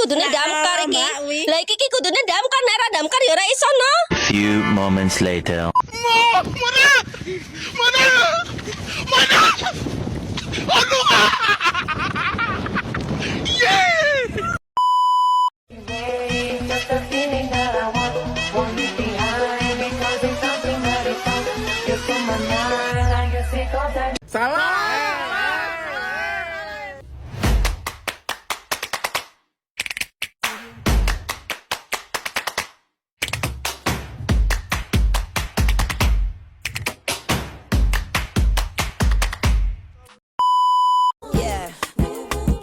kudune damkar iki. Lah iki kudune damkar, nek ora damkar ya ora iso no. Few moments later. Yeah,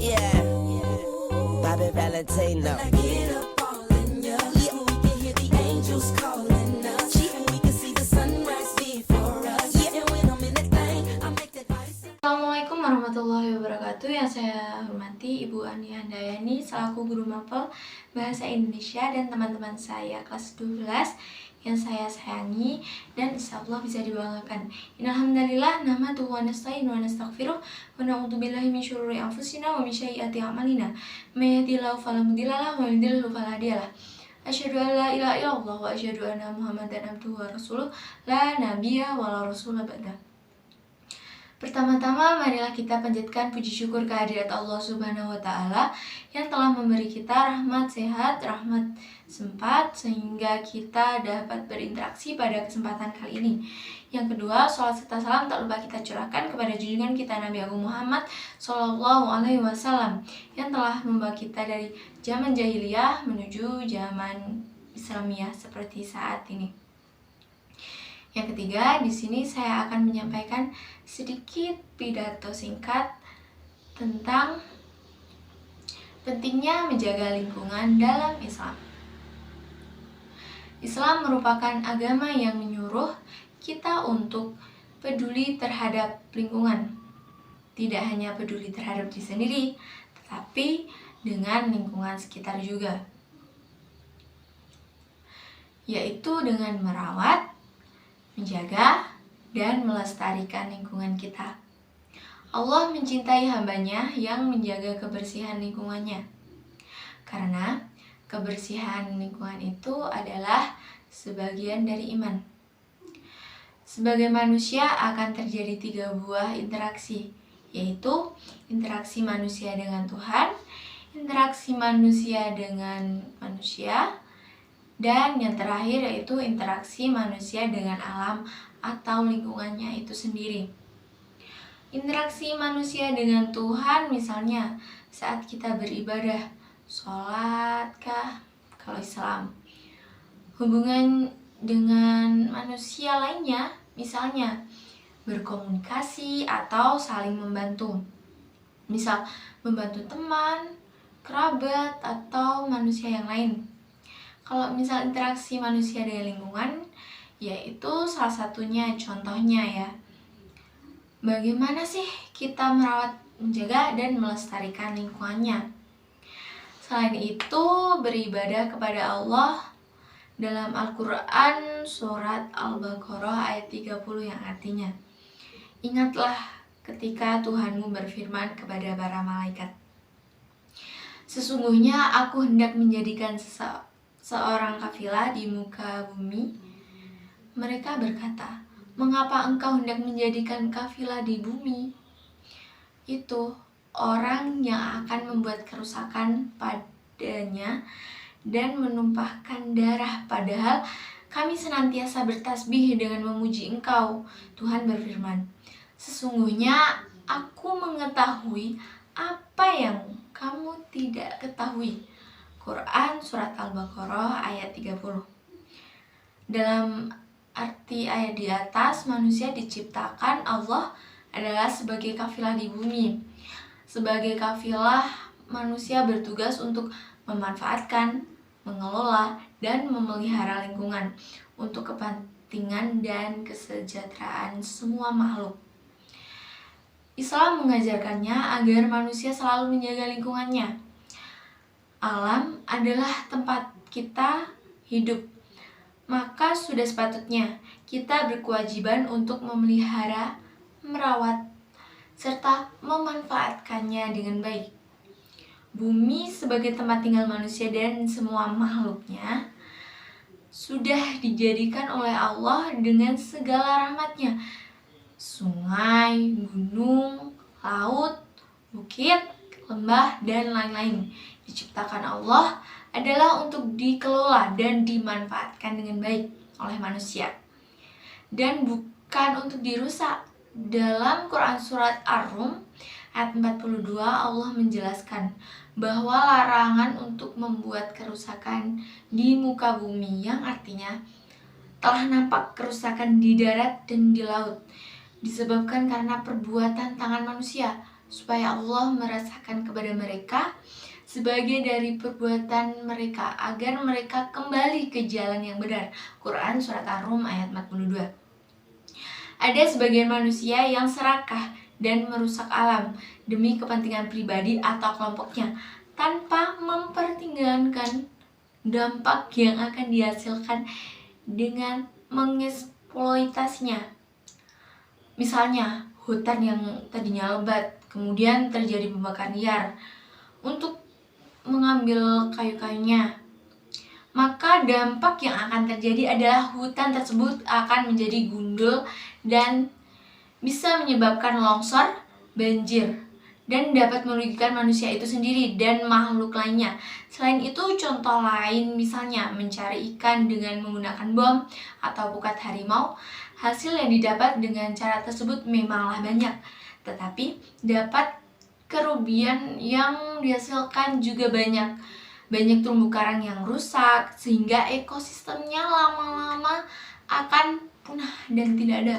yeah. Bobby Valentino. Assalamualaikum warahmatullahi wabarakatuh. Yang saya hormati Ibu Ani Handayani selaku guru mapel Bahasa Indonesia dan teman-teman saya kelas 12 yang saya sayangi dan insyaallah bisa dibanggakan. Innalhamdalillah nahmaduhu wa nasta'inuhu wa nastaghfiruh wa na'udzu billahi min syururi anfusina wa min sayyiati a'malina. May yahdihillahu fala mudilla lahu wa may yudlil fala hadiya lahu. Asyhadu an la ilaha illallah wa asyhadu anna Muhammadan abduhu wa rasuluh la nabiyya wa la rasula ba'da. Pertama-tama, marilah kita panjatkan puji syukur kehadirat Allah Subhanahu wa Ta'ala yang telah memberi kita rahmat sehat, rahmat sempat, sehingga kita dapat berinteraksi pada kesempatan kali ini. Yang kedua, sholawat serta salam tak lupa kita curahkan kepada junjungan kita Nabi Agung Muhammad Sallallahu Alaihi Wasallam yang telah membawa kita dari zaman jahiliyah menuju zaman Islamiyah seperti saat ini. Yang ketiga, di sini saya akan menyampaikan sedikit pidato singkat tentang pentingnya menjaga lingkungan dalam Islam. Islam merupakan agama yang menyuruh kita untuk peduli terhadap lingkungan. Tidak hanya peduli terhadap diri sendiri, tetapi dengan lingkungan sekitar juga. Yaitu dengan merawat, menjaga, dan melestarikan lingkungan kita. Allah mencintai hambanya yang menjaga kebersihan lingkungannya. Karena kebersihan lingkungan itu adalah sebagian dari iman. Sebagai manusia akan terjadi 3 buah interaksi, yaitu interaksi manusia dengan Tuhan, interaksi manusia dengan manusia, dan yang terakhir yaitu interaksi manusia dengan alam atau lingkungannya itu sendiri. Interaksi manusia dengan Tuhan misalnya saat kita beribadah, sholat kah kalau Islam. Hubungan dengan manusia lainnya misalnya berkomunikasi atau saling membantu. Misal membantu teman, kerabat, atau manusia yang lain. Kalau misal interaksi manusia dengan lingkungan, yaitu salah satunya contohnya ya. Bagaimana sih kita merawat, menjaga, dan melestarikan lingkungannya? Selain itu, beribadah kepada Allah dalam Al-Quran surat Al-Baqarah ayat 30 yang artinya, ingatlah ketika Tuhanmu berfirman kepada para malaikat, sesungguhnya aku hendak menjadikan seorang kafilah di muka bumi. Mereka berkata, mengapa engkau hendak menjadikan kafilah di bumi? Itu orang yang akan membuat kerusakan padanya dan menumpahkan darah, padahal kami senantiasa bertasbih dengan memuji engkau. Tuhan berfirman, sesungguhnya aku mengetahui apa yang kamu tidak ketahui. Quran Surat Al-Baqarah ayat 30. Dalam arti ayat di atas, manusia diciptakan Allah adalah sebagai kafilah di bumi. Sebagai kafilah, manusia bertugas untuk memanfaatkan, mengelola, dan memelihara lingkungan untuk kepentingan dan kesejahteraan semua makhluk. Islam mengajarkannya agar manusia selalu menjaga lingkungannya. Alam adalah tempat kita hidup, maka sudah sepatutnya kita berkewajiban untuk memelihara, merawat, serta memanfaatkannya dengan baik. Bumi sebagai tempat tinggal manusia dan semua makhluknya sudah dijadikan oleh Allah dengan segala rahmatnya. Sungai, gunung, laut, bukit, lembah, dan lain-lain diciptakan Allah adalah untuk dikelola dan dimanfaatkan dengan baik oleh manusia dan bukan untuk dirusak. Dalam Quran Surat Ar-Rum ayat 42 Allah menjelaskan bahwa larangan untuk membuat kerusakan di muka bumi, yang artinya telah nampak kerusakan di darat dan di laut, disebabkan karena perbuatan tangan manusia, supaya Allah merasakan kepada mereka sebagai dari perbuatan mereka, agar mereka kembali ke jalan yang benar. Quran Surat Ar-Rum ayat 42. Ada sebagian manusia yang serakah dan merusak alam demi kepentingan pribadi atau kelompoknya, tanpa mempertimbangkan dampak yang akan dihasilkan dengan mengeksploitasinya. Misalnya, hutan yang tadinya lebat, kemudian terjadi pembakaran liar untuk mengambil kayu-kayunya. Maka dampak yang akan terjadi adalah hutan tersebut akan menjadi gundul dan bisa menyebabkan longsor, banjir, dan dapat merugikan manusia itu sendiri dan makhluk lainnya. Selain itu, contoh lain misalnya mencari ikan dengan menggunakan bom atau pukat harimau. Hasil yang didapat dengan cara tersebut memanglah banyak, tetapi dapat kerugian yang dihasilkan juga banyak. Banyak terumbu karang yang rusak, sehingga ekosistemnya lama-lama akan punah dan tidak ada.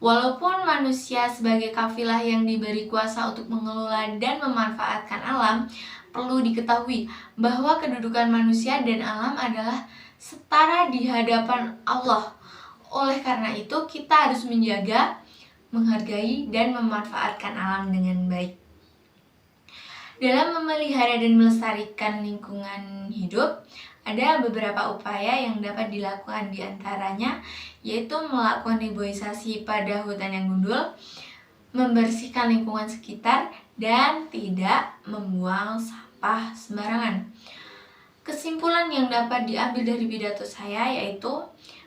Walaupun manusia sebagai kafilah yang diberi kuasa untuk mengelola dan memanfaatkan alam, perlu diketahui bahwa kedudukan manusia dan alam adalah setara di hadapan Allah. Oleh karena itu, kita harus menjaga, menghargai, dan memanfaatkan alam dengan baik. Dalam memelihara dan melestarikan lingkungan hidup, ada beberapa upaya yang dapat dilakukan, di antaranya yaitu melakukan reboisasi pada hutan yang gundul, membersihkan lingkungan sekitar, dan tidak membuang sampah sembarangan. Kesimpulan yang dapat diambil dari pidato saya yaitu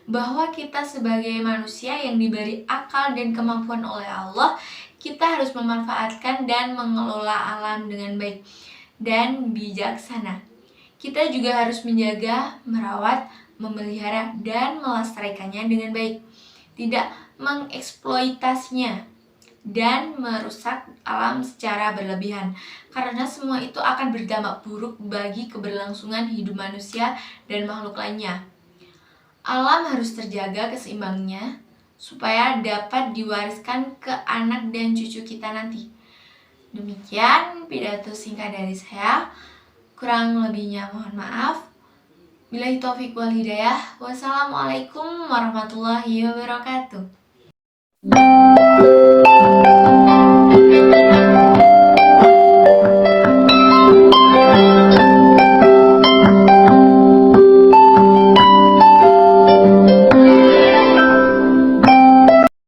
bahwa kita sebagai manusia yang diberi akal dan kemampuan oleh Allah, kita harus memanfaatkan dan mengelola alam dengan baik dan bijaksana. Kita juga harus menjaga, merawat, memelihara, dan melestarikannya dengan baik, tidak mengeksploitasinya dan merusak alam secara berlebihan, karena semua itu akan berdampak buruk bagi keberlangsungan hidup manusia dan makhluk lainnya. Alam harus terjaga keseimbangannya supaya dapat diwariskan ke anak dan cucu kita nanti. Demikian pidato singkat dari saya. Kurang lebihnya mohon maaf. Billahi taufiq wal hidayah. Wassalamualaikum warahmatullahi wabarakatuh.